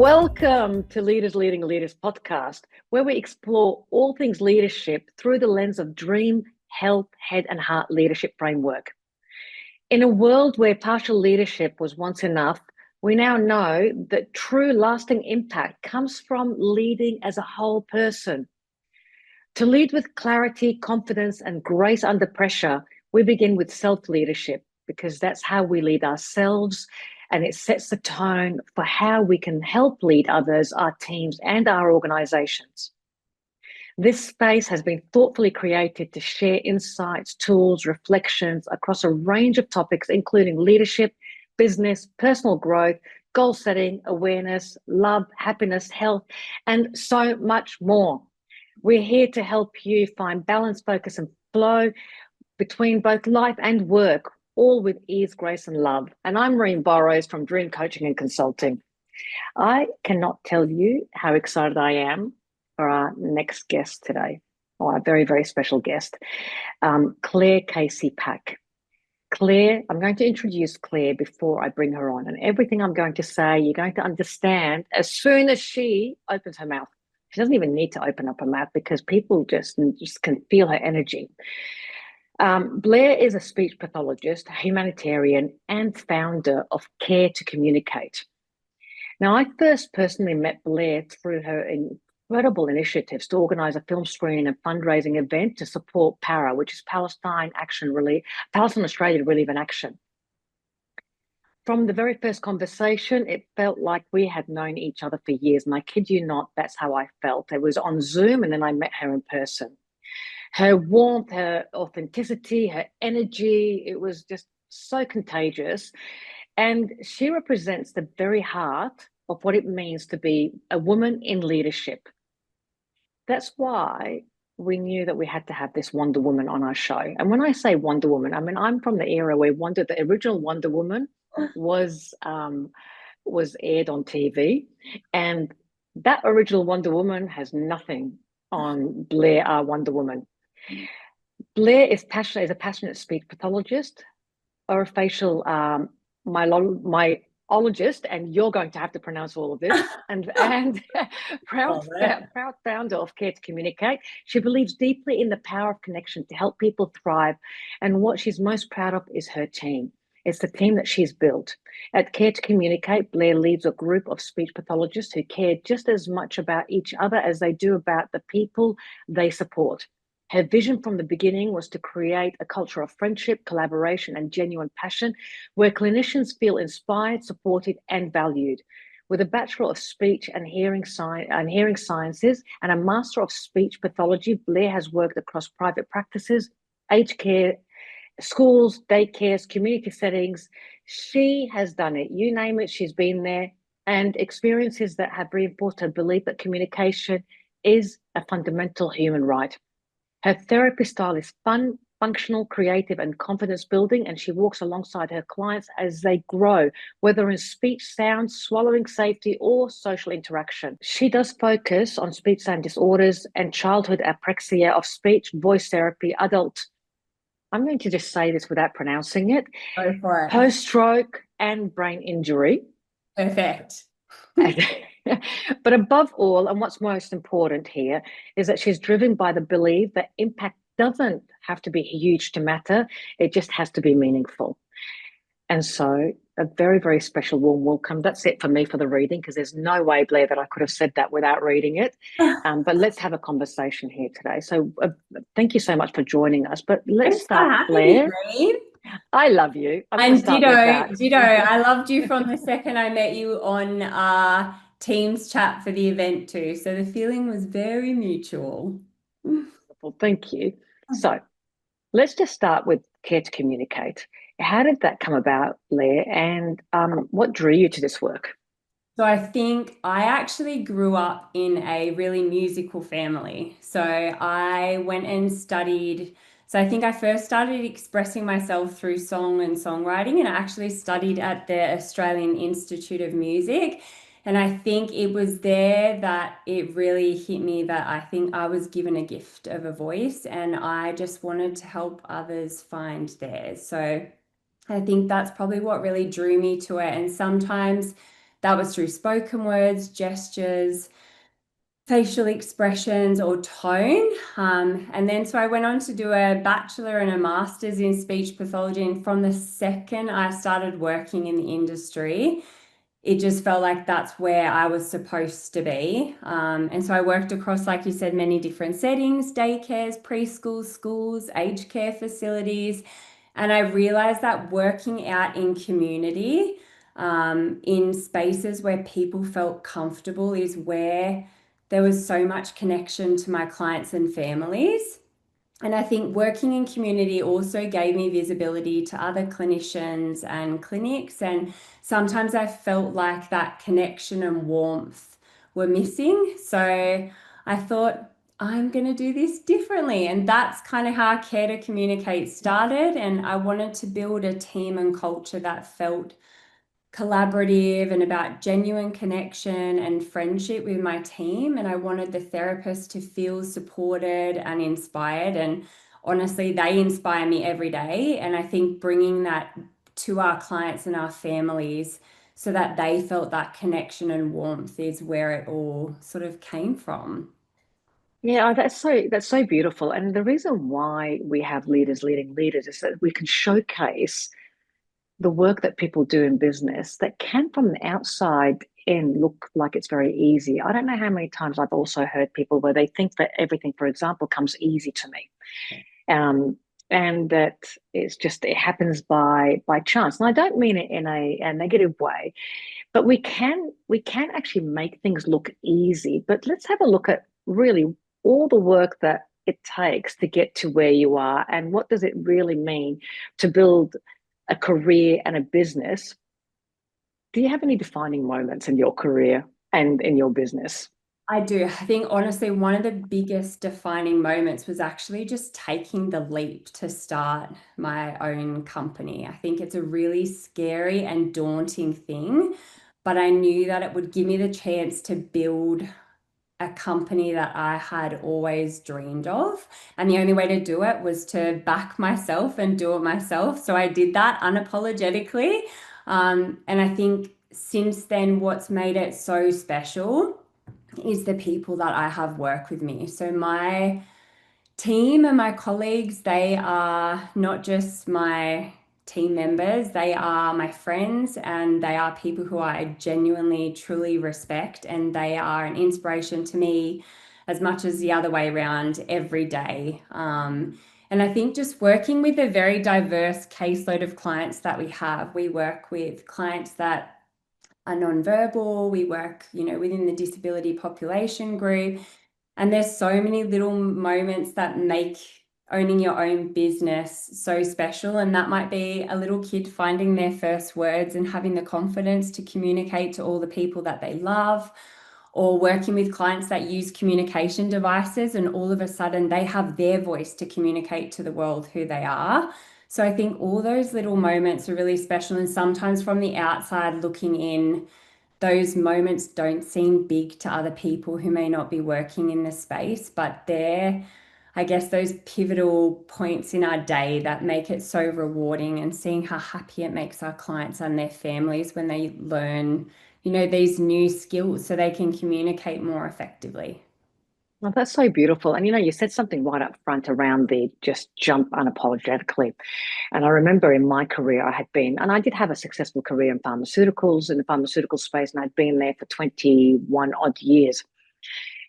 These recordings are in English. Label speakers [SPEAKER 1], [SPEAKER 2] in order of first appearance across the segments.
[SPEAKER 1] Welcome to Leaders Leading Leaders podcast, where we explore all things leadership through the lens of dream, health, head, and heart leadership framework. In a world where partial leadership was once enough, we now know that true lasting impact comes from leading as a whole person. To lead with clarity, confidence, and grace under pressure, we begin with self-leadership because that's how we lead ourselves, and it sets the tone for how we can help lead others, our teams, and our organizations. This space has been thoughtfully created to share insights, tools, reflections across a range of topics, including leadership, business, personal growth, goal setting, awareness, love, happiness, health, and so much more. We're here to help you find balance, focus, and flow between both life and work, all with ease, grace, and love. And I'm Reen Burrows from Dream Coaching and Consulting. I cannot tell you how excited I am for our next guest today, or a very, very special guest, Blaire Cassie Pack. Claire, I'm going to introduce Claire before I bring her on, and everything I'm going to say, you're going to understand as soon as she opens her mouth. She doesn't even need to open up her mouth because people just can feel her energy. Blair is a speech pathologist, humanitarian, and founder of Care to Communicate. Now, I first personally met Blair through her incredible initiatives to organise a film screening and fundraising event to support PARA, which is Palestine Australia Relief and Action. From the very first conversation, it felt like we had known each other for years. And I kid you not, that's how I felt. It was on Zoom, and then I met her in person. Her warmth, her authenticity, her energy, it was just so contagious. And she represents the very heart of what it means to be a woman in leadership. That's why we knew that we had to have this Wonder Woman on our show. And when I say Wonder Woman, I mean, I'm from the era where the original Wonder Woman was aired on TV. And that original Wonder Woman has nothing on Blair, our Wonder Woman. Blair is a passionate speech pathologist, or a facial myologist, and you're going to have to pronounce all of this, and proud founder of Care to Communicate. She believes deeply in the power of connection to help people thrive, and what she's most proud of is her team. It's the team that she's built. At Care to Communicate, Blair leads a group of speech pathologists who care just as much about each other as they do about the people they support. Her vision from the beginning was to create a culture of friendship, collaboration, and genuine passion where clinicians feel inspired, supported, and valued. With a Bachelor of Speech and Hearing Sciences and a Master of Speech Pathology, Blair has worked across private practices, aged care, schools, daycares, community settings. She has done it. You name it, she's been there, and experiences that have reinforced her belief that communication is a fundamental human right. Her therapy style is fun, functional, creative, and confidence building, and she walks alongside her clients as they grow, whether in speech, sound, swallowing safety, or social interaction. She does focus on speech sound disorders and childhood apraxia of speech, voice therapy, adult. I'm going to just say this without pronouncing it.
[SPEAKER 2] Go for it.
[SPEAKER 1] Post-stroke and brain injury.
[SPEAKER 2] Perfect.
[SPEAKER 1] But above all, and what's most important here, is that she's driven by the belief that impact doesn't have to be huge to matter. It just has to be meaningful. And so a very, very special warm welcome. That's it for me for the reading, because there's no way, Blair, that I could have said that without reading it. But let's have a conversation here today. So thank you so much for joining us. But let's start, Blair. I love you.
[SPEAKER 2] And ditto. I loved you from the second I met you on our Teams chat for the event too. So the feeling was very mutual.
[SPEAKER 1] Well, thank you. So let's just start with Care to Communicate. How did that come about, Blair? And what drew you to this work?
[SPEAKER 2] So I think I actually grew up in a really musical family. So I went and studied. So I think I first started expressing myself through song and songwriting, and I actually studied at the Australian Institute of Music. And I think it was there that it really hit me that I think I was given a gift of a voice, and I just wanted to help others find theirs. So I think that's probably what really drew me to it. And sometimes that was through spoken words, gestures, facial expressions, or tone. And then so I went on to do a bachelor and a master's in speech pathology. And from the second I started working in the industry, it just felt like that's where I was supposed to be. And so I worked across, like you said, many different settings, daycares, preschools, schools, aged care facilities. And I realized that working out in community, in spaces where people felt comfortable, is where there was so much connection to my clients and families. And I think working in community also gave me visibility to other clinicians and clinics. And sometimes I felt like that connection and warmth were missing. So I thought, I'm going to do this differently. And that's kind of how Care to Communicate started. And I wanted to build a team and culture that felt collaborative and about genuine connection and friendship with my team. And I wanted the therapists to feel supported and inspired. And honestly, they inspire me every day. And I think bringing that to our clients and our families so that they felt that connection and warmth is where it all sort of came from.
[SPEAKER 1] Yeah, that's so beautiful. And the reason why we have leaders leading leaders is that we can showcase the work that people do in business that can from the outside in look like it's very easy. I don't know how many times I've also heard people where they think that everything, for example, comes easy to me. And that it happens by chance. And I don't mean it in a negative way, but we can actually make things look easy. But let's have a look at really all the work that it takes to get to where you are, and what does it really mean to build a career and a business. Do you have any defining moments in your career and in your business?
[SPEAKER 2] I do. I think honestly, one of the biggest defining moments was actually just taking the leap to start my own company. I think it's a really scary and daunting thing, but I knew that it would give me the chance to build a company that I had always dreamed of. And the only way to do it was to back myself and do it myself. So I did that unapologetically. And I think since then, what's made it so special is the people that I have work with me. So my team and my colleagues, they are not just my team members, they are my friends, and they are people who I genuinely, truly respect, and they are an inspiration to me as much as the other way around every day. And I think just working with a very diverse caseload of clients that we have, we work with clients that are nonverbal, we work, within the disability population group. And there's so many little moments that make owning your own business so special. And that might be a little kid finding their first words and having the confidence to communicate to all the people that they love, or working with clients that use communication devices and all of a sudden they have their voice to communicate to the world who they are. So I think all those little moments are really special. And sometimes from the outside looking in, those moments don't seem big to other people who may not be working in the space, but they're, I guess, those pivotal points in our day that make it so rewarding, and seeing how happy it makes our clients and their families when they learn, these new skills so they can communicate more effectively.
[SPEAKER 1] Well, that's so beautiful. And you said something right up front around the just jump unapologetically. And I remember in my career, and I did have a successful career in pharmaceuticals, in the pharmaceutical space, and I'd been there for 21 odd years.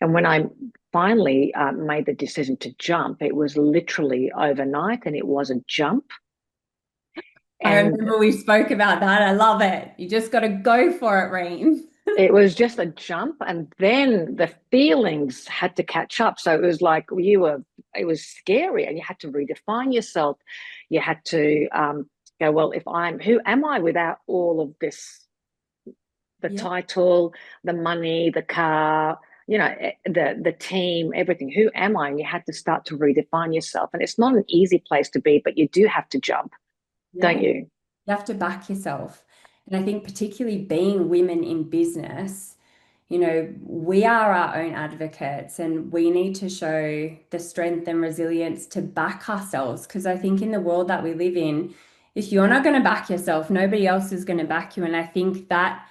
[SPEAKER 1] And when I finally made the decision to jump, it was literally overnight, and it was a jump.
[SPEAKER 2] I
[SPEAKER 1] And
[SPEAKER 2] remember we spoke about that. I love it. You just got to go for it, Reem.
[SPEAKER 1] it was just a jump, and then the feelings had to catch up. So it was like it was scary, and you had to redefine yourself. You had to go, well, who am I without all of this, the
[SPEAKER 2] Yeah.
[SPEAKER 1] title, the money, the car, the team, everything. Who am I? And you had to start to redefine yourself. And it's not an easy place to be, but you do have to jump,
[SPEAKER 2] Yeah.
[SPEAKER 1] don't you?
[SPEAKER 2] You have to back yourself. And I think particularly being women in business, we are our own advocates, and we need to show the strength and resilience to back ourselves. Because I think in the world that we live in, if you're not going to back yourself, nobody else is going to back you. And I think that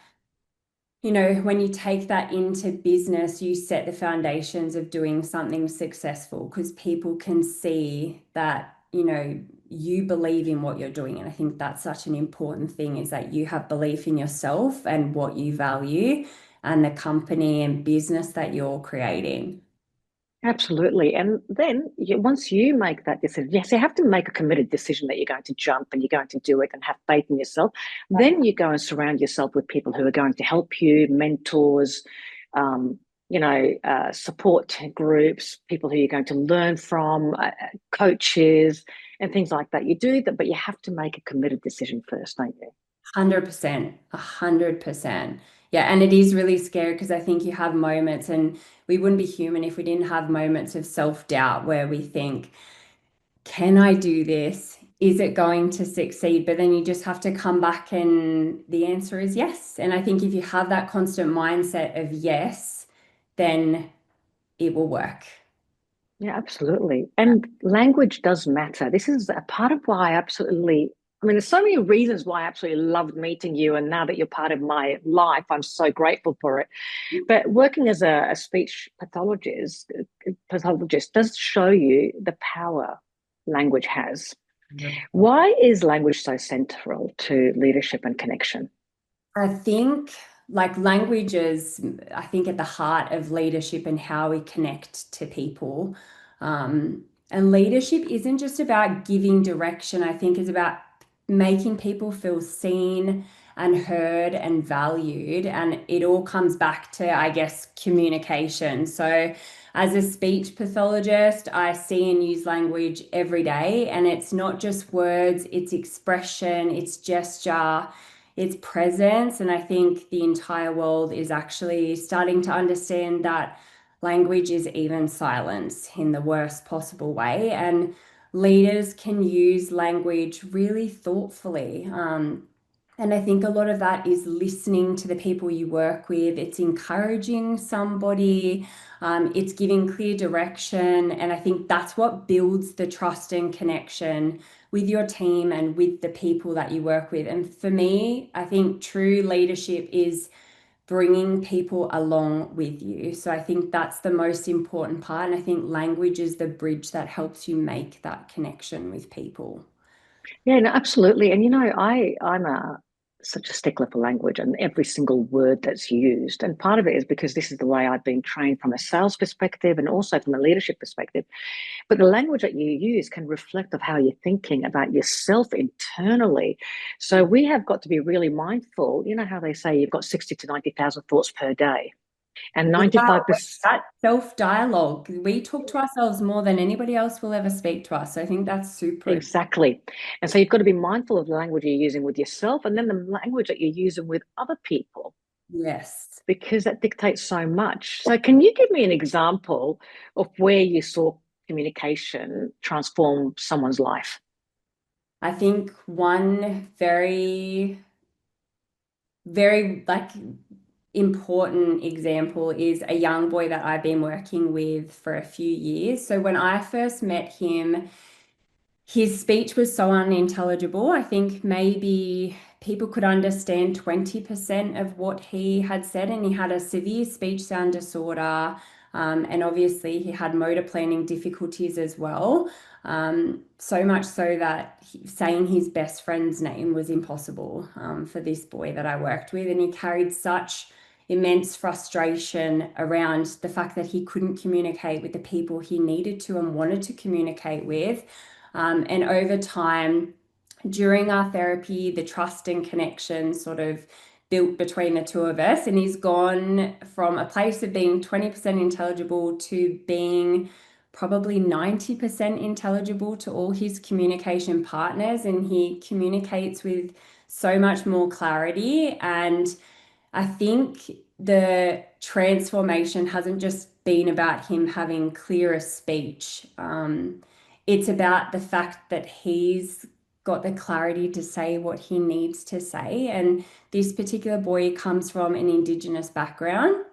[SPEAKER 2] when you take that into business, you set the foundations of doing something successful because people can see that, you believe in what you're doing. And I think that's such an important thing, is that you have belief in yourself and what you value and the company and business that you're creating.
[SPEAKER 1] Absolutely. And then once you make that decision, yes, you have to make a committed decision that you're going to jump and you're going to do it and have faith in yourself. Then you go and surround yourself with people who are going to help you, mentors, support groups, people who you're going to learn from, coaches, and things like that. You do that, but you have to make a committed decision first, don't you?
[SPEAKER 2] 100%, 100%. Yeah, and it is really scary because I think you have moments, and we wouldn't be human if we didn't have moments of self-doubt where we think, can I do this? Is it going to succeed? But then you just have to come back and the answer is yes. And I think if you have that constant mindset of yes, then it will work.
[SPEAKER 1] Yeah, absolutely. And language does matter. This is a part of why there's so many reasons why I absolutely loved meeting you. And now that you're part of my life, I'm so grateful for it. But working as a speech pathologist does show you the power language has. Why is language so central to leadership and connection?
[SPEAKER 2] I think like languages, I think at the heart of leadership and how we connect to people. And leadership isn't just about giving direction. I think it's about making people feel seen and heard and valued. And it all comes back to, I guess, communication. So as a speech pathologist, I see and use language every day, and it's not just words, it's expression, it's gesture, its presence. And I think the entire world is actually starting to understand that language is even silence in the worst possible way. And leaders can use language really thoughtfully. And I think a lot of that is listening to the people you work with. It's encouraging somebody, it's giving clear direction. And I think that's what builds the trust and connection with your team and with the people that you work with. And for me, I think true leadership is bringing people along with you. So I think that's the most important part. And I think language is the bridge that helps you make that connection with people.
[SPEAKER 1] Yeah, no, absolutely. And I'm such a stickler for language and every single word that's used. And part of it is because this is the way I've been trained from a sales perspective and also from a leadership perspective. But the language that you use can reflect of how you're thinking about yourself internally. So we have got to be really mindful. You know how they say you've got 60 to 90,000 thoughts per day, and
[SPEAKER 2] Yeah,
[SPEAKER 1] 95%.
[SPEAKER 2] that self-dialogue. We talk to ourselves more than anybody else will ever speak to us. So I think that's super important.
[SPEAKER 1] Exactly. And so you've got to be mindful of the language you're using with yourself and then the language that you're using with other people,
[SPEAKER 2] Yes.
[SPEAKER 1] because that dictates so much. So, can you give me an example of where you saw communication transform someone's life?
[SPEAKER 2] I think one very, very like important example is a young boy that I've been working with for a few years. So when I first met him, his speech was so unintelligible. I think maybe people could understand 20% of what he had said, and he had a severe speech sound disorder. And obviously, he had motor planning difficulties as well. So much so that saying his best friend's name was impossible for this boy that I worked with. And he carried such immense frustration around the fact that he couldn't communicate with the people he needed to and wanted to communicate with. And over time, during our therapy, the trust and connection sort of built between the two of us. And he's gone from a place of being 20% intelligible to being probably 90% intelligible to all his communication partners. And he communicates with so much more clarity. And I think the transformation hasn't just been about him having clearer speech. It's about the fact that he's got the clarity to say what he needs to say. And this particular boy comes from an Indigenous background,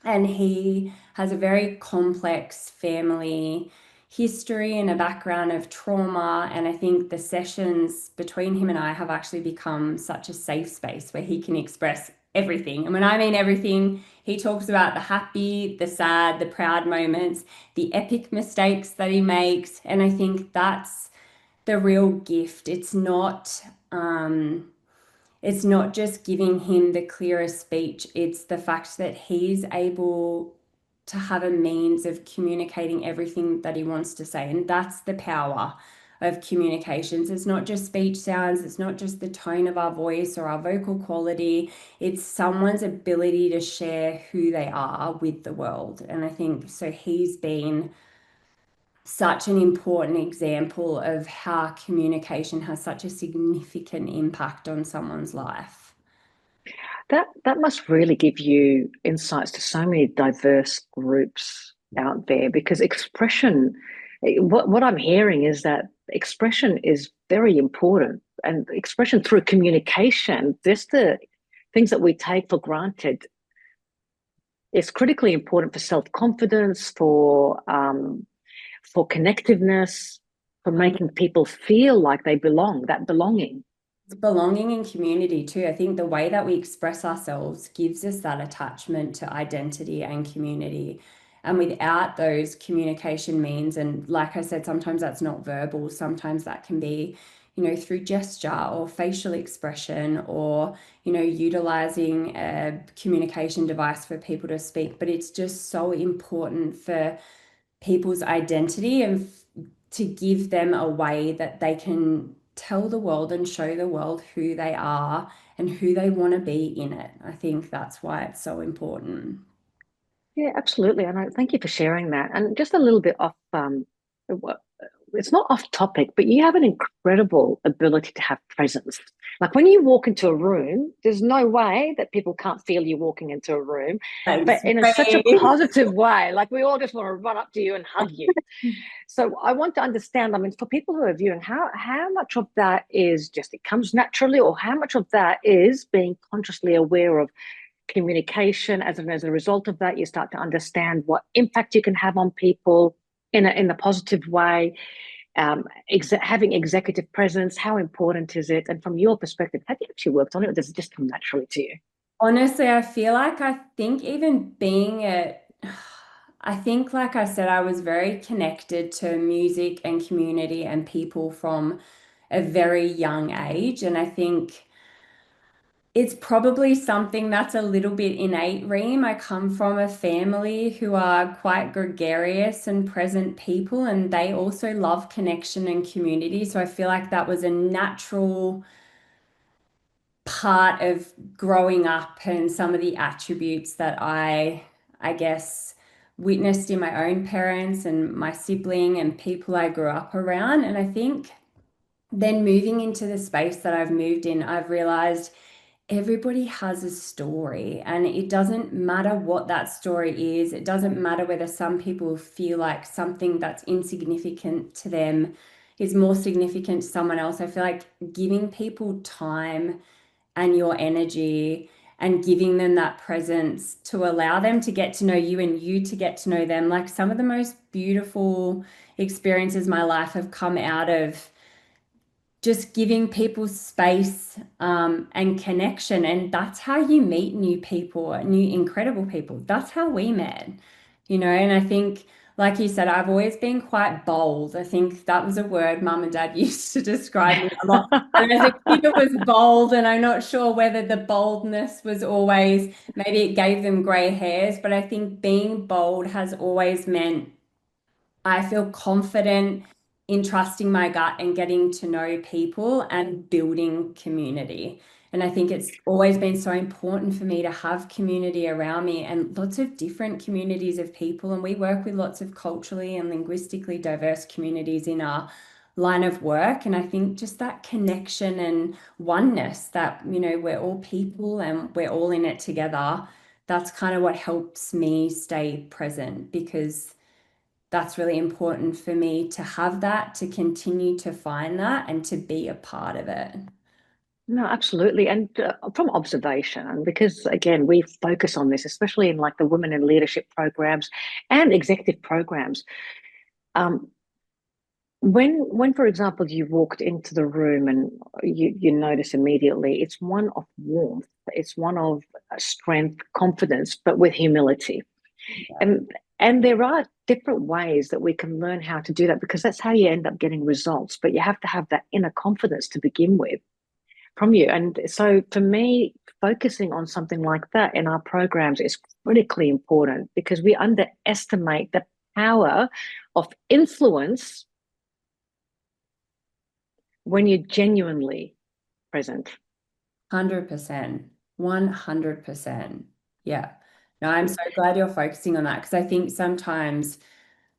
[SPEAKER 2] and he has a very complex family history and a background of trauma. And I think the sessions between him and I have actually become such a safe space where he can express everything. And when I mean everything, he talks about the happy, the sad, the proud moments, the epic mistakes that he makes. And I think that's the real gift. It's not just giving him the clearest speech, it's the fact that he's able to have a means of communicating everything that he wants to say. And that's the power of communications. It's not just speech sounds, it's not just the tone of our voice or our vocal quality, it's someone's ability to share who they are with the world. And I think so he's been such an important example of how communication has such a significant impact on someone's life.
[SPEAKER 1] That must really give you insights to so many diverse groups out there, because expression, what I'm hearing is that expression is very important, and expression through communication, just the things that we take for granted, is critically important for self-confidence, for connectiveness, for making people feel like they belong, that belonging.
[SPEAKER 2] It's belonging in community too. I think the way that we express ourselves gives us that attachment to identity and community. And without those communication means, and like I said, sometimes that's not verbal, sometimes that can be, through gesture or facial expression or, utilizing a communication device for people to speak. But it's just so important for people's identity and to give them a way that they can tell the world and show the world who they are and who they want to be in it. I think that's why it's so important.
[SPEAKER 1] Yeah, absolutely. And I thank you for sharing that. And just a little bit off, it's not off topic, but you have an incredible ability to have presence. Like when you walk into a room, there's no way that people can't feel you walking into a room, but
[SPEAKER 2] Thanks,
[SPEAKER 1] in such a
[SPEAKER 2] Ray.
[SPEAKER 1] positive way. Like we all just want to run up to you and hug you. So I want to understand, I mean, for people who are viewing, how much of that is just it comes naturally, or how much of that is being consciously aware of communication, as a result of that, you start to understand what impact you can have on people in a positive way. Having executive presence, how important is it? And from your perspective, have you actually worked on it, or does it just come naturally to you?
[SPEAKER 2] Honestly, I think even being I think, like I said, I was very connected to music and community and people from a very young age. And I think it's probably something that's a little bit innate, Reem. I come from a family who are quite gregarious and present people, and they also love connection and community. So I feel like that was a natural part of growing up and some of the attributes that I guess, witnessed in my own parents and my sibling and people I grew up around. And I think then moving into the space that I've moved in, I've realized everybody has a story, and it doesn't matter what that story is. It doesn't matter whether some people feel like something that's insignificant to them is more significant to someone else. I feel like giving people time and your energy and giving them that presence to allow them to get to know you and you to get to know them. Like some of the most beautiful experiences in my life have come out of just giving people space and connection. And that's how you meet new people, new incredible people. That's how we met, and I think, like you said, I've always been quite bold. I think that was a word mum and dad used to describe me a lot. And as a kid, it was bold, and I'm not sure whether the boldness was always, maybe it gave them gray hairs, but I think being bold has always meant I feel confident in trusting my gut and getting to know people and building community. And I think it's always been so important for me to have community around me and lots of different communities of people. And we work with lots of culturally and linguistically diverse communities in our line of work. And I think just that connection and oneness that, we're all people and we're all in it together. That's kind of what helps me stay present, because that's really important for me to have that, to continue to find that, and to be a part of it.
[SPEAKER 1] No, absolutely. And from observation, and because again, we focus on this, especially in like the women in leadership programs and executive programs. Um, when, for example, you walked into the room and you notice immediately it's one of warmth, It's one of strength, confidence, but with humility.
[SPEAKER 2] Yeah.
[SPEAKER 1] And there are different ways that we can learn how to do that, because that's how you end up getting results. But you have to have that inner confidence to begin with from you. And so for me, focusing on something like that in our programs is critically important, because we underestimate the power of influence when you're genuinely present.
[SPEAKER 2] 100%. 100%. Yeah. No, I'm so glad you're focusing on that, because I think sometimes,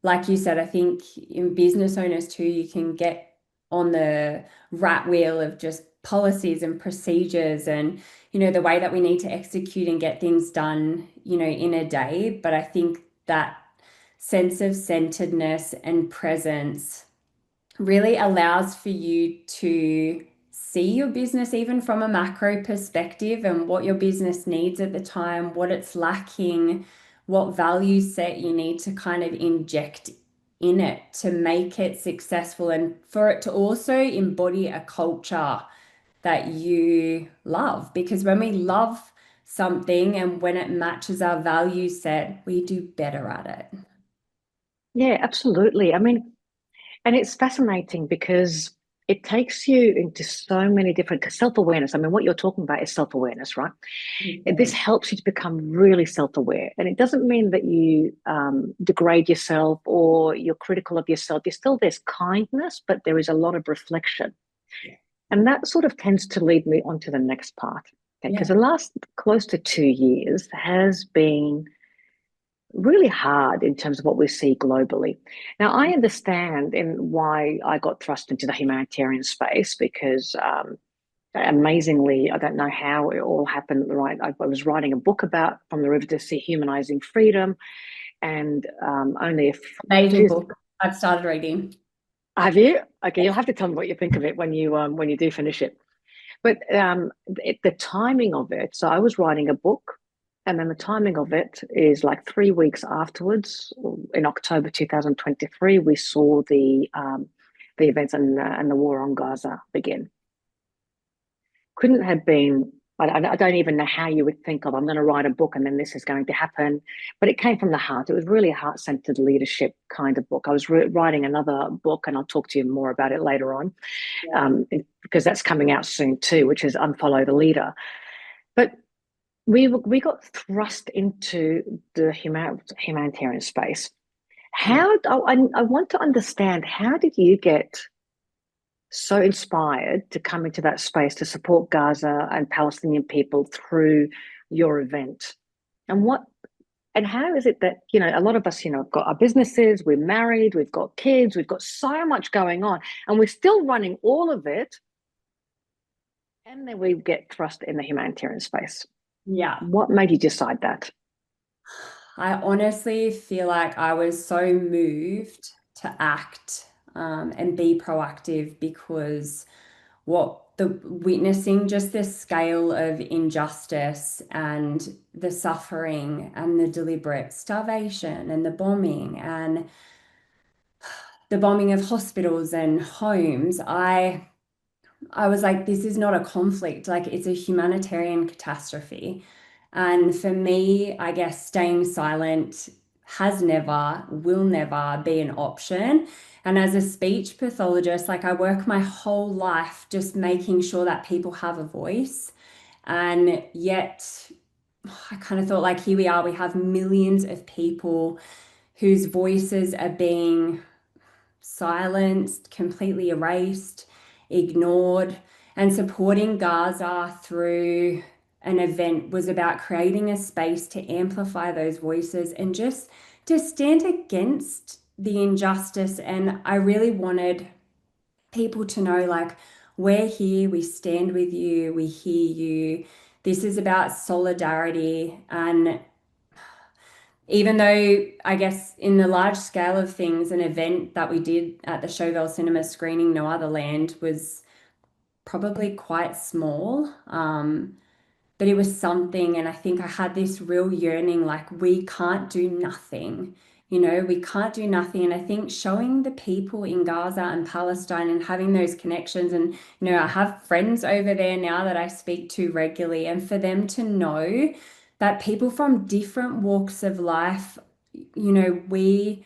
[SPEAKER 2] like you said, I think in business owners too, you can get on the rat wheel of just policies and procedures and, the way that we need to execute and get things done, in a day. But I think that sense of centeredness and presence really allows for you to see your business even from a macro perspective and what your business needs at the time, what it's lacking, what value set you need to kind of inject in it to make it successful, and for it to also embody a culture that you love. Because when we love something and when it matches our value set, we do better at it.
[SPEAKER 1] Yeah, absolutely. I mean, and it's fascinating because it takes you into so many different self-awareness. I mean, what you're talking about is self-awareness, right? This helps you to become really self-aware. And it doesn't mean that you degrade yourself or you're critical of yourself. There's kindness, but there is a lot of reflection.
[SPEAKER 2] Yeah.
[SPEAKER 1] And that sort of tends to lead me on to the next part. Okay, because
[SPEAKER 2] Yeah.
[SPEAKER 1] the last close to 2 years has been really hard in terms of what we see globally. Now, I understand in why I got thrust into the humanitarian space, because amazingly, I don't know how it all happened. Right, I was writing a book about From the River to Sea, humanizing freedom, and only if
[SPEAKER 2] Amazing book. I've started reading.
[SPEAKER 1] have you? Okay, you'll have to tell me what you think of it when you do finish it. But the timing of it, so I was writing a book, and then the timing of it is like 3 weeks afterwards, in October 2023, we saw the events and the war on Gaza begin. Couldn't have been, I don't even know how you would think of, I'm going to write a book and then this is going to happen. But it came from the heart. It was really a heart-centered leadership kind of book. I was writing another book, and I'll talk to you more about it later on, because that's coming out soon too, which is Unfollow the Leader. But we got thrust into the humanitarian space. I want to understand, how did you get so inspired to come into that space to support Gaza and Palestinian people through your event? And how is it that, a lot of us, have got our businesses, we're married, we've got kids, we've got so much going on, and we're still running all of it, and then we get thrust in the humanitarian space.
[SPEAKER 2] Yeah.
[SPEAKER 1] What made you decide that?
[SPEAKER 2] I honestly feel like I was so moved to act and be proactive, because witnessing just the scale of injustice and the suffering and the deliberate starvation and the bombing of hospitals and homes, I was like, this is not a conflict, like it's a humanitarian catastrophe. And for me, I guess staying silent has never, will never be an option. And as a speech pathologist, like I work my whole life just making sure that people have a voice. And yet, I kind of thought, like, here we are, we have millions of people whose voices are being silenced, completely erased, ignored. And supporting Gaza through an event was about creating a space to amplify those voices and just to stand against the injustice. And I really wanted people to know, like, we're here, we stand with you, we hear you. This is about solidarity. And even though I guess in the large scale of things, an event that we did at the Chauvel Cinema screening No Other Land was probably quite small, but it was something. And I think I had this real yearning, like, we can't do nothing we can't do nothing. And I think showing the people in Gaza and Palestine and having those connections, and, I have friends over there now that I speak to regularly, and for them to know that people from different walks of life, we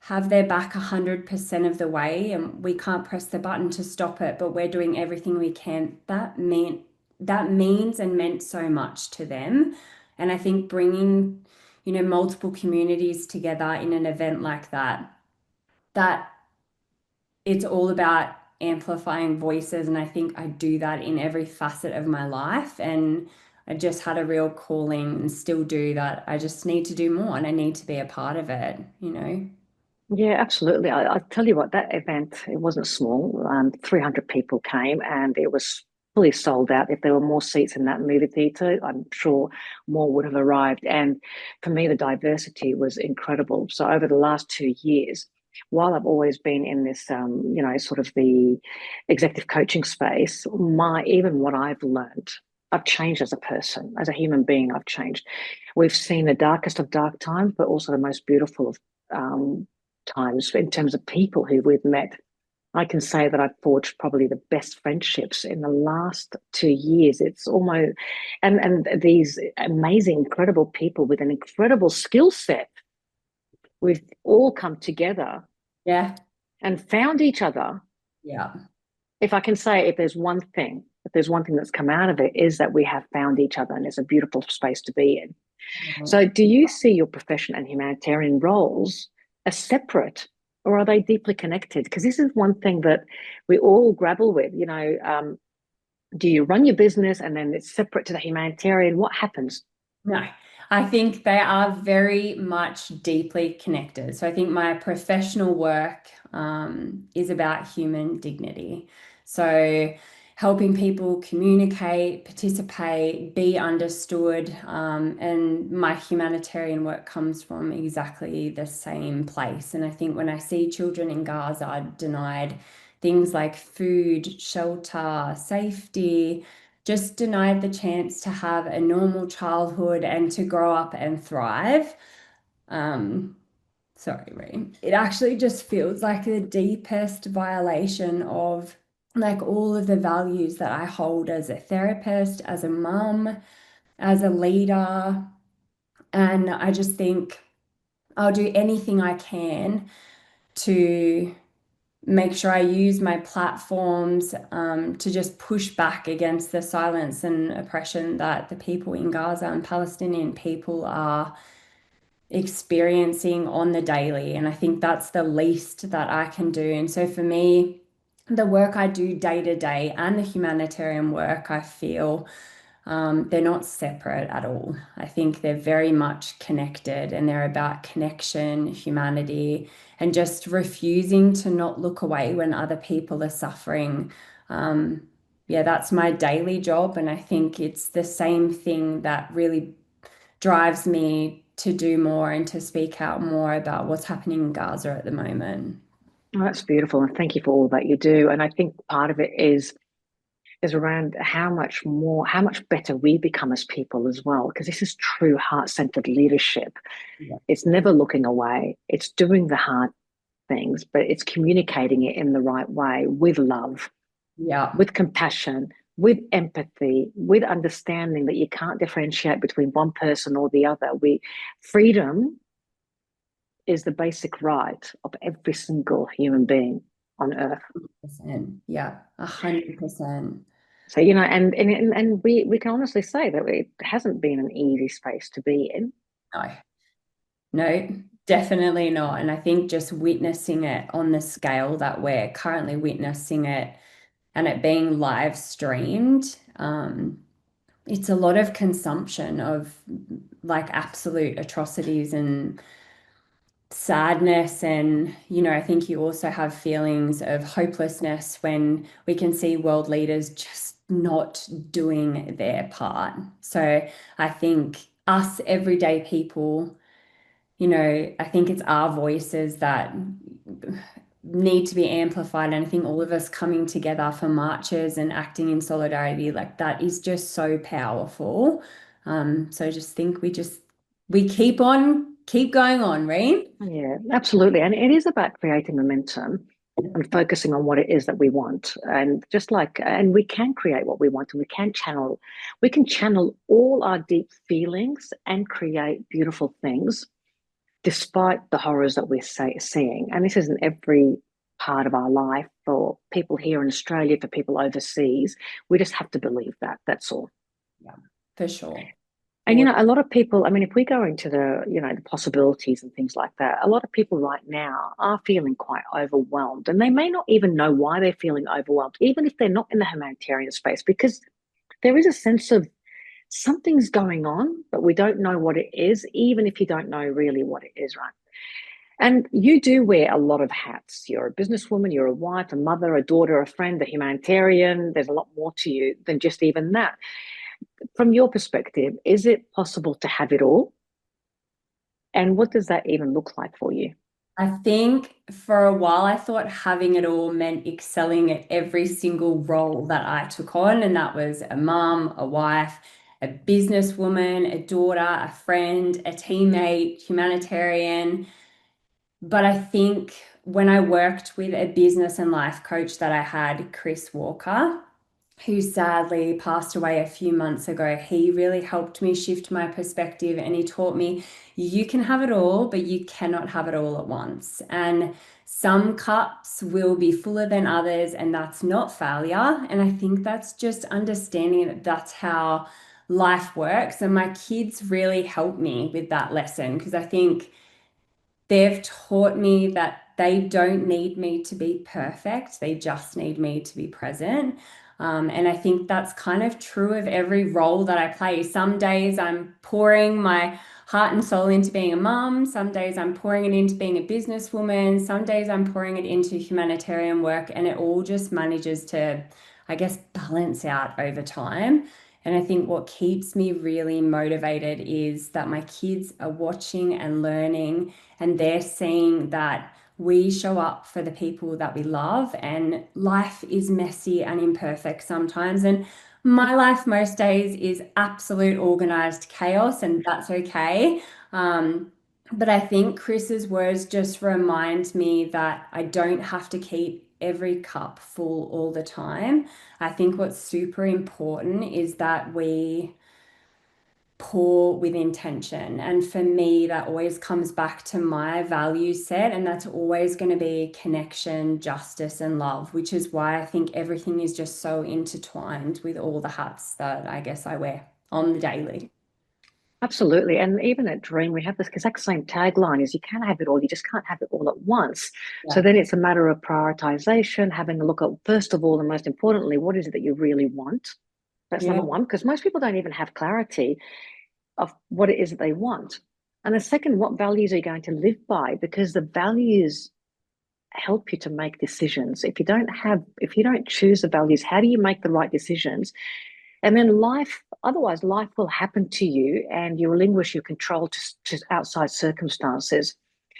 [SPEAKER 2] have their back 100% of the way, and we can't press the button to stop it, but we're doing everything we can. That means and meant so much to them. And I think bringing, multiple communities together in an event like that it's all about amplifying voices. And I think I do that in every facet of my life. And I just had a real calling and still do that. I just need to do more and I need to be a part of it.
[SPEAKER 1] Yeah, absolutely. I'll tell you what, that event, it wasn't small. 300 people came and it was fully sold out. If there were more seats in that movie theater, I'm sure more would have arrived. And for me, the diversity was incredible. So over the last 2 years, while I've always been in this, sort of the executive coaching space, even what I've learned, I've changed as a person, as a human being, I've changed. We've seen the darkest of dark times, but also the most beautiful of times in terms of people who we've met. I can say that I've forged probably the best friendships in the last 2 years. It's almost and these amazing, incredible people with an incredible skill set. We've all come together
[SPEAKER 2] Yeah.
[SPEAKER 1] and found each other.
[SPEAKER 2] Yeah.
[SPEAKER 1] If I can say, if there's one thing that's come out of it, is that we have found each other, and it's a beautiful space to be in. So, do you see your profession and humanitarian roles as separate, or are they deeply connected? Because this is one thing that we all grapple with. Do you run your business and then it's separate to the humanitarian? What happens?
[SPEAKER 2] No, I think they are very much deeply connected. So I think my professional work is about human dignity. So helping people communicate, participate, be understood, and my humanitarian work comes from exactly the same place. And I think when I see children in Gaza denied things like food, shelter, safety, just denied the chance to have a normal childhood and to grow up and thrive. Um, Sorry, Ray. It actually just feels like the deepest violation of like all of the values that I hold as a therapist, as a mum, as a leader. And I just think I'll do anything I can to make sure I use my platforms to just push back against the silence and oppression that the people in Gaza and Palestinian people are experiencing on the daily. And I think that's the least that I can do. And so for me, the work I do day to day and the humanitarian work, I feel they're not separate at all. I think they're very much connected and they're about connection, humanity, and just refusing to not look away when other people are suffering. Yeah, that's my daily job. And I think it's the same thing that really drives me to do more and to speak out more about what's happening in Gaza at the moment.
[SPEAKER 1] Oh, that's beautiful, and thank you for all that you do. And I think part of it is around how much better we become as people as well, because this is true heart-centered leadership.
[SPEAKER 2] Yeah.
[SPEAKER 1] It's never looking away. It's doing the hard things, but it's communicating it in the right way with love,
[SPEAKER 2] Yeah.
[SPEAKER 1] with compassion, with empathy, with understanding that you can't differentiate between one person or the other. Freedom is the basic right of every single human being on earth.
[SPEAKER 2] 100%. Yeah, 100%.
[SPEAKER 1] So, and we can honestly say that it hasn't been an easy space to be in.
[SPEAKER 2] No, no, definitely not. And I think just witnessing it on the scale that we're currently witnessing it and it being live streamed, it's a lot of consumption of like absolute atrocities and sadness. And I think you also have feelings of hopelessness when we can see world leaders just not doing their part. So I think us everyday people, I think it's our voices that need to be amplified. And I think all of us coming together for marches and acting in solidarity like that is just so powerful. So I just think we keep on keep going on, right?
[SPEAKER 1] Yeah, absolutely. And it is about creating momentum and focusing on what it is that we want. And just like, and we can create what we want, and we can channel all our deep feelings and create beautiful things despite the horrors that we're seeing. And this isn't every part of our life for people here in Australia, for people overseas. We just have to believe that. That's all.
[SPEAKER 2] Yeah, for sure.
[SPEAKER 1] And, you know, a lot of people, I mean, if we go into the, you know, the possibilities and things like that, a lot of people right now are feeling quite overwhelmed, and they may not even know why they're feeling overwhelmed, even if they're not in the humanitarian space, because there is a sense of something's going on, but we don't know what it is, even if you don't know really what it is, right? And you do wear a lot of hats. You're a businesswoman, you're a wife, a mother, a daughter, a friend, a humanitarian. There's a lot more to you than just even that. From your perspective, is it possible to have it all? And what does that even look like for you?
[SPEAKER 2] I think for a while I thought having it all meant excelling at every single role that I took on, and that was a mum, a wife, a businesswoman, a daughter, a friend, a teammate, humanitarian. But I think when I worked with a business and life coach that I had, Chris Walker, who sadly passed away a few months ago, he really helped me shift my perspective, and he taught me you can have it all, but you cannot have it all at once. And some cups will be fuller than others, and that's not failure. And I think that's just understanding that that's how life works. And my kids really helped me with that lesson, because I think they've taught me that they don't need me to be perfect. They just need me to be present. And I think that's kind of true of every role that I play. Some days I'm pouring my heart and soul into being a mum. Some days I'm pouring it into being a businesswoman. Some days I'm pouring it into humanitarian work. And it all just manages to, I guess, balance out over time. And I think what keeps me really motivated is that my kids are watching and learning, and they're seeing that we show up for the people that we love, and life is messy and imperfect sometimes. And my life most days is absolute organized chaos, and that's okay. But I think Chris's words just remind me that I don't have to keep every cup full all the time. I think what's super important is that we pour with intention. And for me, that always comes back to my value set, and that's always going to be connection, justice, and love, which is why I think everything is just so intertwined with all the hats that I guess I wear on the daily.
[SPEAKER 1] Absolutely. And even at Dream, we have this exact same tagline is you can't have it all, you just can't have it all at once. So
[SPEAKER 2] Yeah.
[SPEAKER 1] then it's a matter of prioritization, having a look at, first of all, and most importantly, what is it that you really want? That's
[SPEAKER 2] Yeah.
[SPEAKER 1] number one, because most people don't even have clarity of what it is that they want. And the second, what values are you going to live by? Because the values help you to make decisions. If you don't choose the values, how do you make the right decisions? And then otherwise life will happen to you, and you relinquish your control to outside circumstances.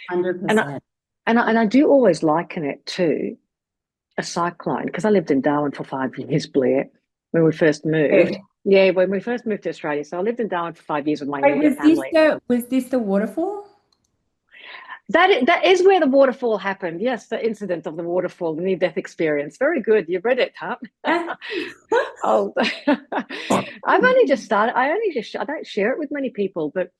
[SPEAKER 1] And I,
[SPEAKER 2] 100%.
[SPEAKER 1] and I do always liken it to a cyclone, because I lived in Darwin for 5 years, Blair, when we first moved.
[SPEAKER 2] Wait,
[SPEAKER 1] Yeah, when we first moved to Australia. So I lived in Darwin for 5 years with my immediate family.
[SPEAKER 2] was this the waterfall?
[SPEAKER 1] That is where the waterfall happened. Yes, the incident of the waterfall, the near-death experience. Very good. You read it, huh?
[SPEAKER 2] Yeah.
[SPEAKER 1] Oh, I've only just started. I don't share it with many people, but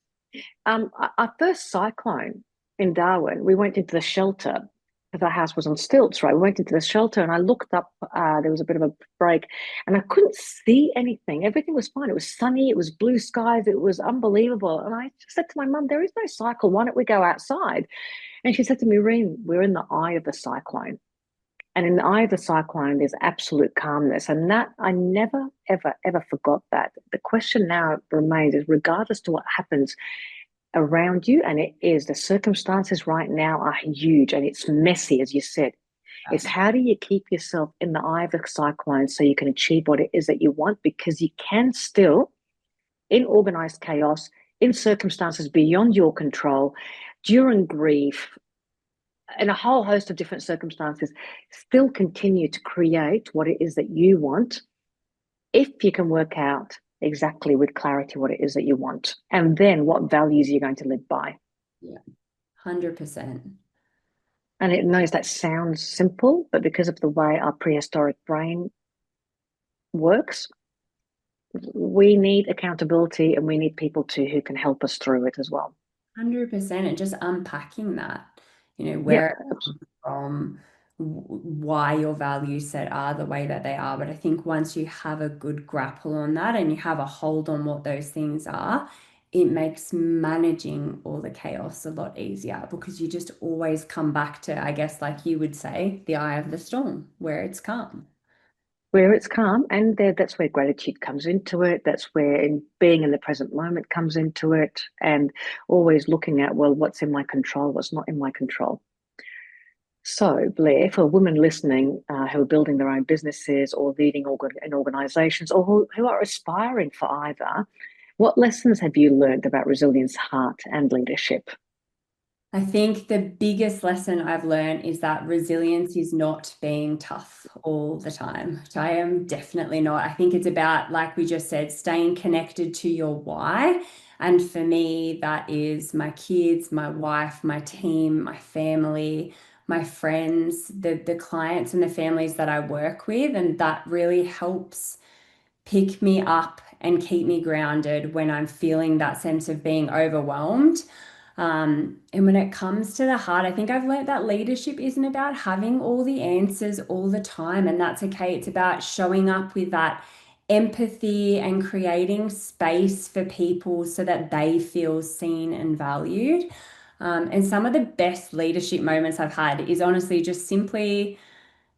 [SPEAKER 1] our first cyclone in Darwin, we went into the shelter because our house was on stilts, right? We went into the shelter, and I looked up. There was a bit of a break, and I couldn't see anything. Everything was fine. It was sunny. It was blue skies. It was unbelievable. And I just said to my mum, "There is no cycle. Why don't we go outside?" And she said to me, "Reen, we're in the eye of the cyclone." And in the eye of the cyclone, there's absolute calmness. And that I never, ever, ever forgot that. The question now remains is, regardless to what happens around you, and it is, the circumstances right now are huge and it's messy, as you said. It's how do you keep yourself in the eye of the cyclone so you can achieve what it is that you want? Because you can still, in organized chaos, in circumstances beyond your control, during grief, in a whole host of different circumstances, still continue to create what it is that you want, if you can work out exactly with clarity what it is that you want, and then what values you're going to live by.
[SPEAKER 2] Yeah, 100%.
[SPEAKER 1] And it knows that sounds simple, but because of the way our prehistoric brain works, we need accountability and we need people who can help us through it as well.
[SPEAKER 2] 100%. And just unpacking that,
[SPEAKER 1] Yeah,
[SPEAKER 2] where from, why your value set are the way that they are. But I think once you have a good grapple on that and you have a hold on what those things are, it makes managing all the chaos a lot easier because you just always come back to, I guess, like you would say, the eye of the storm, where it's calm.
[SPEAKER 1] where it's calm, and that's where gratitude comes into it. That's where being in the present moment comes into it, and always looking at, well, what's in my control, what's not in my control. So, Blair, for women listening who are building their own businesses or leading in organizations or who are aspiring for either, what lessons have you learned about resilience, heart, and leadership?
[SPEAKER 2] I think the biggest lesson I've learned is that resilience is not being tough all the time, which I am definitely not. I think it's about, like we just said, staying connected to your why. And for me, that is my kids, my wife, my team, my family, my friends, the clients and the families that I work with. And that really helps pick me up and keep me grounded when I'm feeling that sense of being overwhelmed. And when it comes to the heart, I think I've learned that leadership isn't about having all the answers all the time, and that's okay. It's about showing up with that empathy and creating space for people so that they feel seen and valued. And some of the best leadership moments I've had is honestly just simply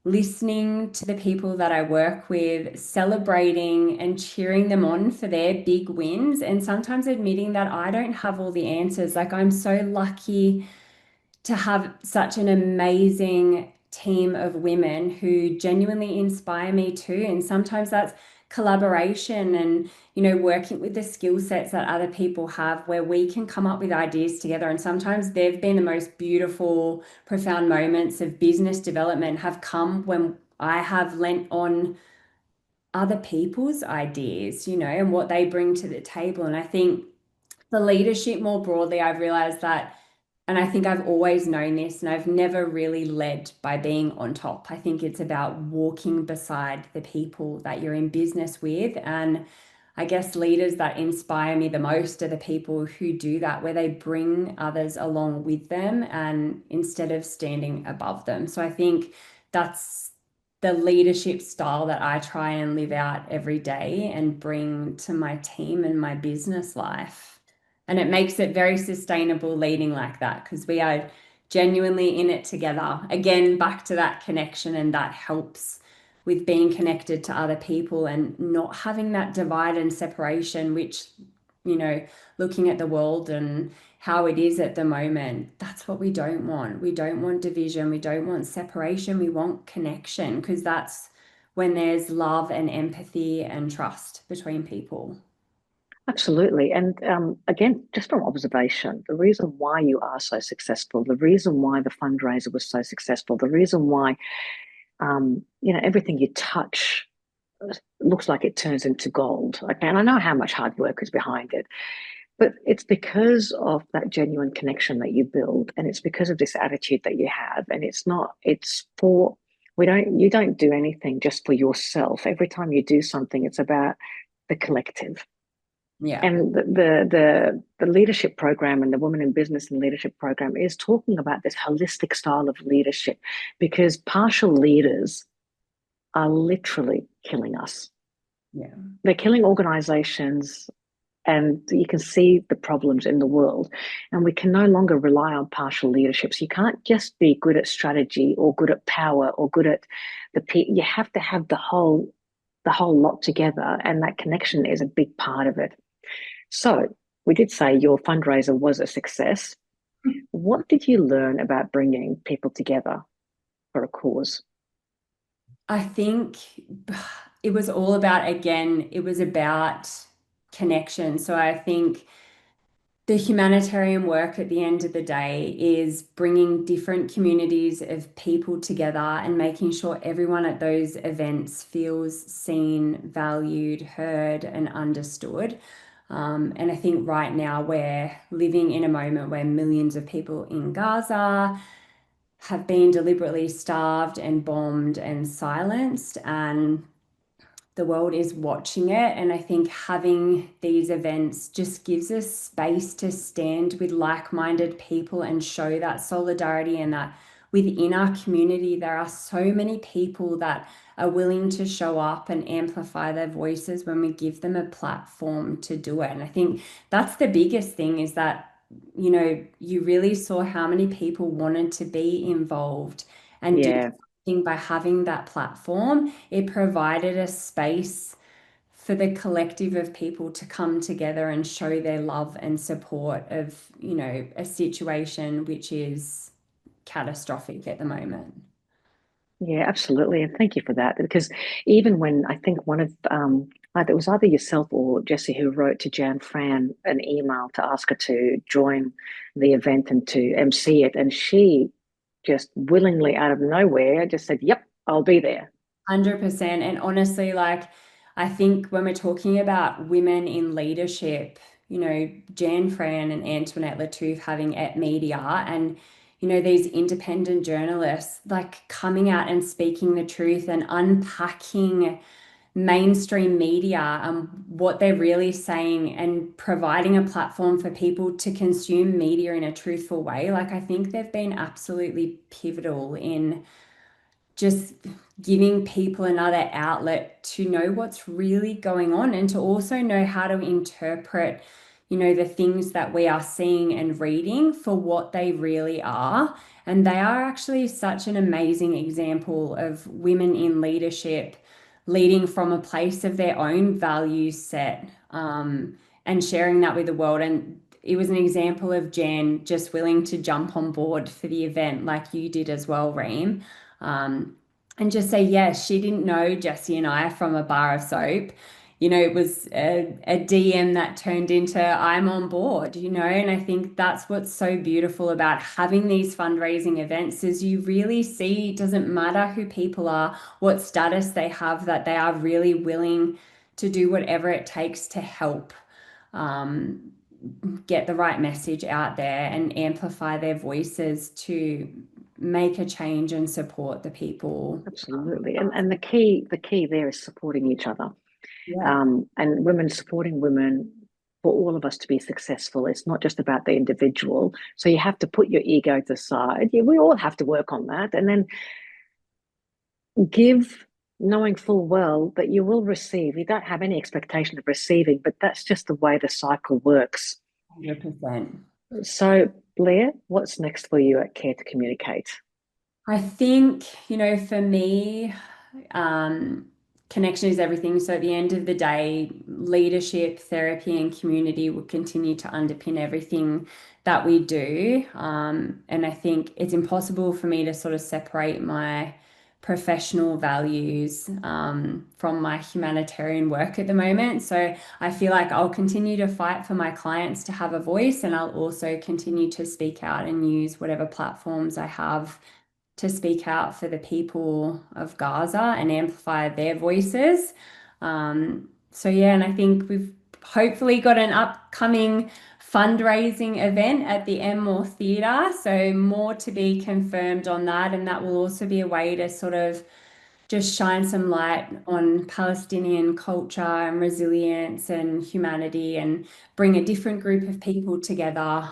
[SPEAKER 2] listening to the people that I work with, celebrating and cheering them on for their big wins, and sometimes admitting that I don't have all the answers. Like, I'm so lucky to have such an amazing team of women who genuinely inspire me too. And sometimes that's collaboration and, working with the skill sets that other people have where we can come up with ideas together. And sometimes they've been the most beautiful, profound moments of business development have come when I have lent on other people's ideas, and what they bring to the table. And I think the leadership more broadly, I've realized that, and I think I've always known this, and I've never really led by being on top. I think it's about walking beside the people that you're in business with. And I guess leaders that inspire me the most are the people who do that, where they bring others along with them and instead of standing above them. So I think that's the leadership style that I try and live out every day and bring to my team and my business life. And it makes it very sustainable leading like that because we are genuinely in it together. Again, back to that connection, and that helps with being connected to other people and not having that divide and separation, which, looking at the world and how it is at the moment, that's what we don't want. We don't want division. We don't want separation. We want connection because that's when there's love and empathy and trust between people.
[SPEAKER 1] Absolutely. And again, just from observation, the reason why you are so successful, the reason why the fundraiser was so successful, the reason why, everything you touch looks like it turns into gold. Okay. And I know how much hard work is behind it, but it's because of that genuine connection that you build. And it's because of this attitude that you have. And you don't do anything just for yourself. Every time you do something, it's about the collective.
[SPEAKER 2] Yeah.
[SPEAKER 1] And the leadership program and the Women in Business and Leadership program is talking about this holistic style of leadership because partial leaders are literally killing us.
[SPEAKER 2] Yeah.
[SPEAKER 1] They're killing organizations, and you can see the problems in the world. And we can no longer rely on partial leadership. So you can't just be good at strategy or good at power or good at you have to have the whole lot together, and that connection is a big part of it. So we did say your fundraiser was a success. What did you learn about bringing people together for a cause?
[SPEAKER 2] I think it was all about, again, it was about connection. So I think the humanitarian work at the end of the day is bringing different communities of people together and making sure everyone at those events feels seen, valued, heard, and understood. And I think right now we're living in a moment where millions of people in Gaza have been deliberately starved and bombed and silenced, and the world is watching it. And I think having these events just gives us space to stand with like-minded people and show that solidarity, and that within our community, there are so many people that are willing to show up and amplify their voices when we give them a platform to do it. And I think that's the biggest thing, is that, you really saw how many people wanted to be involved and do
[SPEAKER 1] Yeah.
[SPEAKER 2] something. By having that platform, it provided a space for the collective of people to come together and show their love and support of, a situation which is catastrophic at the moment.
[SPEAKER 1] Yeah, absolutely. And thank you for that. Because even when I think one of it was either yourself or Jesse who wrote to Jan Fran an email to ask her to join the event and to MC it, and she just willingly out of nowhere just said, "Yep, I'll be there."
[SPEAKER 2] 100%. And honestly, like, I think when we're talking about women in leadership, Jan Fran and Antoinette Lattouf having at media, and, these independent journalists like coming out and speaking the truth and unpacking mainstream media and what they're really saying, and providing a platform for people to consume media in a truthful way. Like, I think they've been absolutely pivotal in just giving people another outlet to know what's really going on, and to also know how to interpret, the things that we are seeing and reading for what they really are. And they are actually such an amazing example of women in leadership leading from a place of their own values set, and sharing that with the world. And it was an example of Jan just willing to jump on board for the event, like you did as well, Reem, and just say yes. She didn't know Jesse and I from a bar of soap. It was a DM that turned into I'm on board, and I think that's what's so beautiful about having these fundraising events, is you really see it doesn't matter who people are, what status they have, that they are really willing to do whatever it takes to help get the right message out there and amplify their voices to make a change and support the people.
[SPEAKER 1] Absolutely. And the key there is supporting each other.
[SPEAKER 2] Yeah.
[SPEAKER 1] And women supporting women, for all of us to be successful. It's not just about the individual. So you have to put your ego to the side. Yeah, we all have to work on that. And then give, knowing full well that you will receive. You don't have any expectation of receiving, but that's just the way the cycle works.
[SPEAKER 2] 100%.
[SPEAKER 1] So, Blair, what's next for you at Care to Communicate?
[SPEAKER 2] I think, for me, connection is everything. So at the end of the day, leadership, therapy, and community will continue to underpin everything that we do. And I think it's impossible for me to sort of separate my professional values from my humanitarian work at the moment. So I feel like I'll continue to fight for my clients to have a voice, and I'll also continue to speak out and use whatever platforms I have to speak out for the people of Gaza and amplify their voices. So yeah, and I think we've hopefully got an upcoming fundraising event at the Enmore Theatre. So more to be confirmed on that. And that will also be a way to sort of just shine some light on Palestinian culture and resilience and humanity, and bring a different group of people together.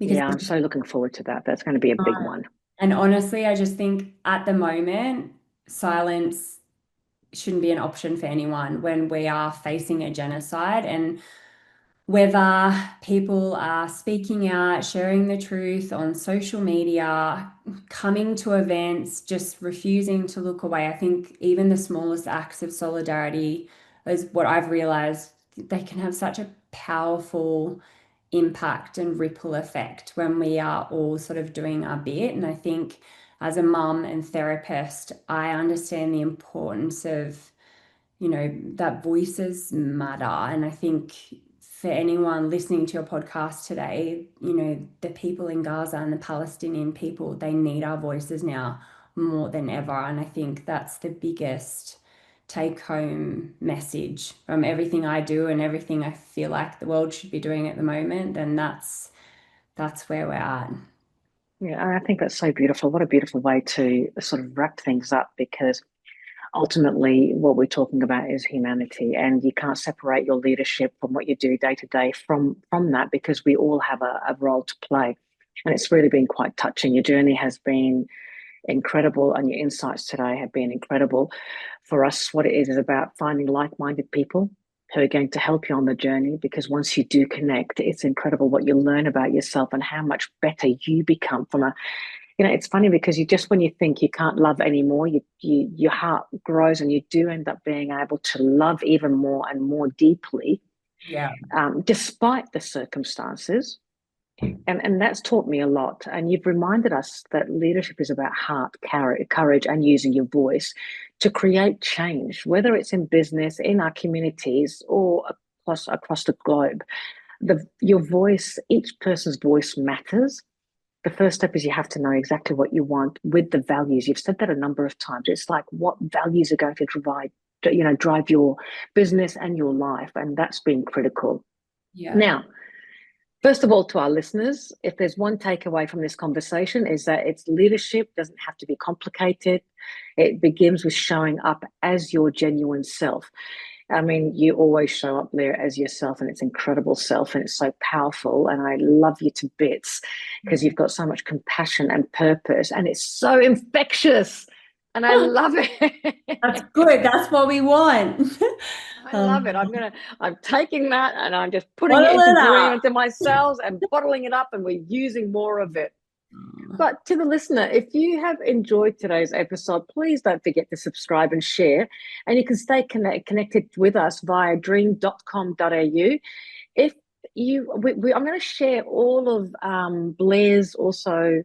[SPEAKER 2] Because
[SPEAKER 1] Yeah, I'm so looking forward to that. That's going to be a big one.
[SPEAKER 2] and honestly, I just think at the moment, silence shouldn't be an option for anyone when we are facing a genocide. And whether people are speaking out, sharing the truth on social media, coming to events, just refusing to look away, I think even the smallest acts of solidarity is what I've realized, they can have such a powerful impact and ripple effect when we are all sort of doing our bit. And I think as a mum and therapist, I understand the importance of, that voices matter. And I think for anyone listening to your podcast today, the people in Gaza and the Palestinian people, they need our voices now more than ever. And I think that's the biggest take home message from everything I do and everything I feel like the world should be doing at the moment, then that's where we're at.
[SPEAKER 1] Yeah, I think that's so beautiful. What a beautiful way to sort of wrap things up, because ultimately what we're talking about is humanity, and you can't separate your leadership from what you do day to day from that, because we all have a role to play. And it's really been quite touching. Your journey has been incredible, and your insights today have been incredible. For us, what it is about finding like-minded people who are going to help you on the journey, because once you do connect, it's incredible what you learn about yourself and how much better you become from a, it's funny because you just, when you think you can't love anymore, your heart grows and you do end up being able to love even more and more deeply,
[SPEAKER 2] Yeah.
[SPEAKER 1] Despite the circumstances. And that's taught me a lot. And you've reminded us that leadership is about heart, courage, and using your voice to create change, whether it's in business, in our communities, or across the globe. Your voice, each person's voice matters. The first step is you have to know exactly what you want with the values. You've said that a number of times. It's like, what values are going to drive your business and your life, and that's been critical.
[SPEAKER 2] Yeah.
[SPEAKER 1] Now, first of all, to our listeners, if there's one takeaway from this conversation, is that it's leadership doesn't have to be complicated. It begins with showing up as your genuine self. I mean, you always show up there as yourself, and it's incredible self, and it's so powerful. And I love you to bits because you've got so much compassion and purpose, and it's so infectious. And I love it.
[SPEAKER 2] That's good. That's what we want.
[SPEAKER 1] I love it. I'm taking that and I'm just putting it
[SPEAKER 2] Bottle
[SPEAKER 1] into
[SPEAKER 2] it
[SPEAKER 1] Dream,
[SPEAKER 2] up.
[SPEAKER 1] into my cells, and bottling it up, and we're using more of it. But to the listener, if you have enjoyed today's episode, please don't forget to subscribe and share. And you can stay connected with us via dream.com.au. If I'm going to share all of Blair's also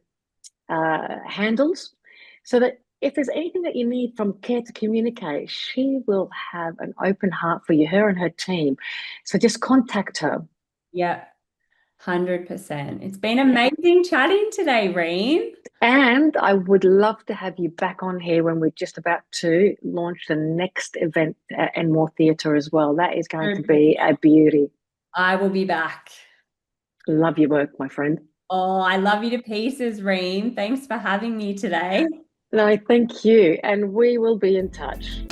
[SPEAKER 1] handles, so that if there's anything that you need from Care to Communicate, she will have an open heart for you, her and her team. So just contact her.
[SPEAKER 2] Yeah, 100%. It's been amazing chatting today, Reem.
[SPEAKER 1] And I would love to have you back on here when we're just about to launch the next event and more theatre as well. That is going to be a beauty.
[SPEAKER 2] I will be back.
[SPEAKER 1] Love your work, my friend.
[SPEAKER 2] Oh, I love you to pieces, Reem. Thanks for having me today.
[SPEAKER 1] No, thank you. And we will be in touch.